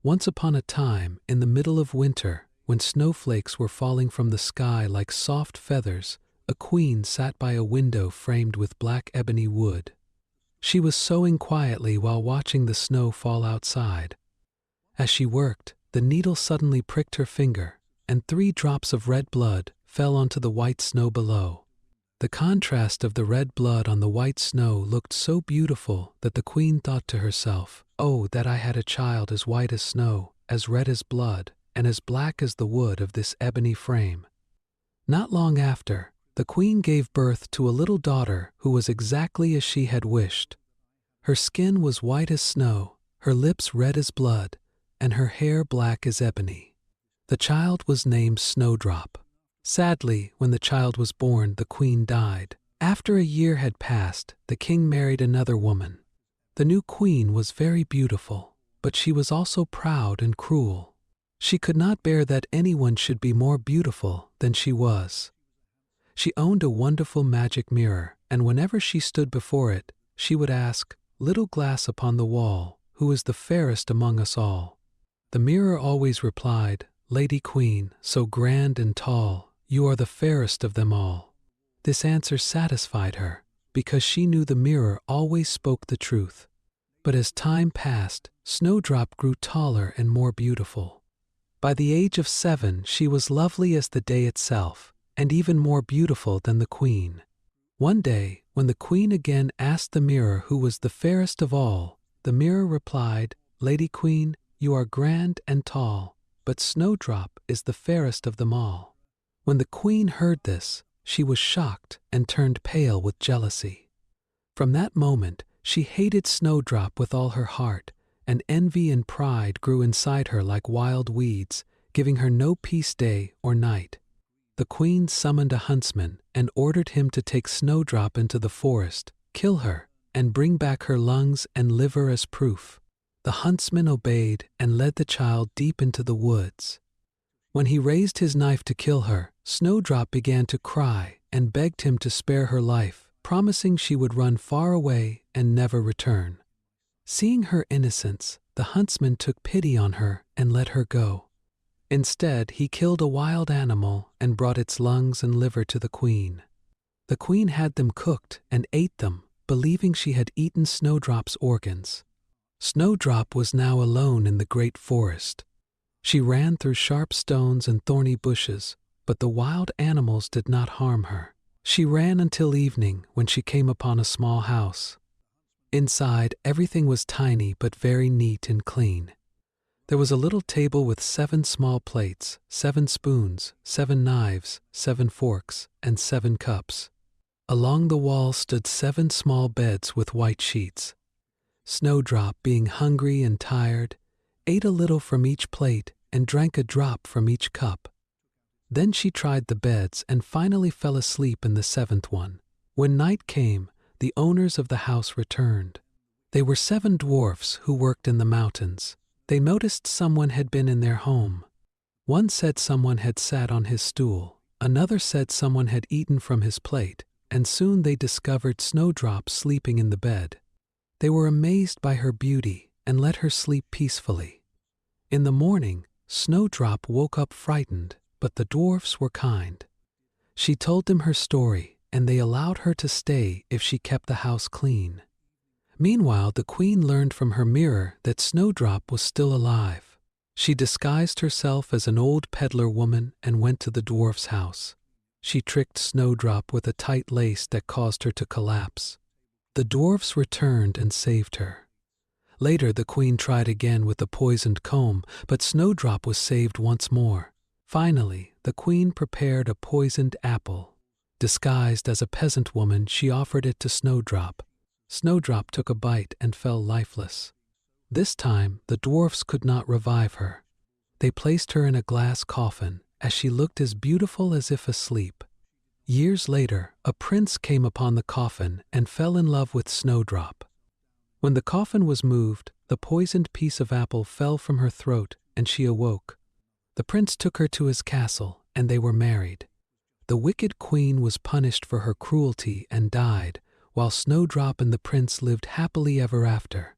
Once upon a time, in the middle of winter, when snowflakes were falling from the sky like soft feathers, a queen sat by a window framed with black ebony wood. She was sewing quietly while watching the snow fall outside. As she worked, the needle suddenly pricked her finger, and 3 drops of red blood fell onto the white snow below. The contrast of the red blood on the white snow looked so beautiful that the queen thought to herself, "Oh, that I had a child as white as snow, as red as blood, and as black as the wood of this ebony frame." Not long after, the queen gave birth to a little daughter who was exactly as she had wished. Her skin was white as snow, her lips red as blood, and her hair black as ebony. The child was named Snowdrop. Sadly, when the child was born, the queen died. After a year had passed, the king married another woman. The new queen was very beautiful, but she was also proud and cruel. She could not bear that anyone should be more beautiful than she was. She owned a wonderful magic mirror, and whenever she stood before it, she would ask, "Little glass upon the wall, who is the fairest among us all?" The mirror always replied, "Lady Queen, so grand and tall, you are the fairest of them all." This answer satisfied her, because she knew the mirror always spoke the truth. But as time passed, Snowdrop grew taller and more beautiful. By the age of 7, she was lovely as the day itself, and even more beautiful than the queen. One day, when the queen again asked the mirror who was the fairest of all, the mirror replied, "Lady Queen, you are grand and tall, but Snowdrop is the fairest of them all." When the queen heard this, she was shocked and turned pale with jealousy. From that moment, she hated Snowdrop with all her heart, and envy and pride grew inside her like wild weeds, giving her no peace day or night. The queen summoned a huntsman and ordered him to take Snowdrop into the forest, kill her, and bring back her lungs and liver as proof. The huntsman obeyed and led the child deep into the woods. When he raised his knife to kill her, Snowdrop began to cry and begged him to spare her life, promising she would run far away and never return. Seeing her innocence, the huntsman took pity on her and let her go. Instead, he killed a wild animal and brought its lungs and liver to the queen. The queen had them cooked and ate them, believing she had eaten Snowdrop's organs. Snowdrop was now alone in the great forest. She ran through sharp stones and thorny bushes, but the wild animals did not harm her. She ran until evening, when she came upon a small house. Inside, everything was tiny but very neat and clean. There was a little table with 7 small plates, 7 spoons, 7 knives, 7 forks, and 7 cups. Along the wall stood 7 small beds with white sheets. Snowdrop, being hungry and tired, ate a little from each plate and drank a drop from each cup. Then she tried the beds and finally fell asleep in the 7th one. When night came, the owners of the house returned. They were 7 dwarfs who worked in the mountains. They noticed someone had been in their home. One said someone had sat on his stool, another said someone had eaten from his plate, and soon they discovered Snowdrop sleeping in the bed. They were amazed by her beauty and let her sleep peacefully. In the morning, Snowdrop woke up frightened, but the dwarfs were kind. She told them her story, and they allowed her to stay if she kept the house clean. Meanwhile, the queen learned from her mirror that Snowdrop was still alive. She disguised herself as an old peddler woman and went to the dwarf's house. She tricked Snowdrop with a tight lace that caused her to collapse. The dwarfs returned and saved her. Later, the queen tried again with a poisoned comb, but Snowdrop was saved once more. Finally, the queen prepared a poisoned apple. Disguised as a peasant woman, she offered it to Snowdrop. Snowdrop took a bite and fell lifeless. This time, the dwarfs could not revive her. They placed her in a glass coffin, as she looked as beautiful as if asleep. Years later, a prince came upon the coffin and fell in love with Snowdrop. When the coffin was moved, the poisoned piece of apple fell from her throat and she awoke. The prince took her to his castle and they were married. The wicked queen was punished for her cruelty and died, while Snowdrop and the prince lived happily ever after.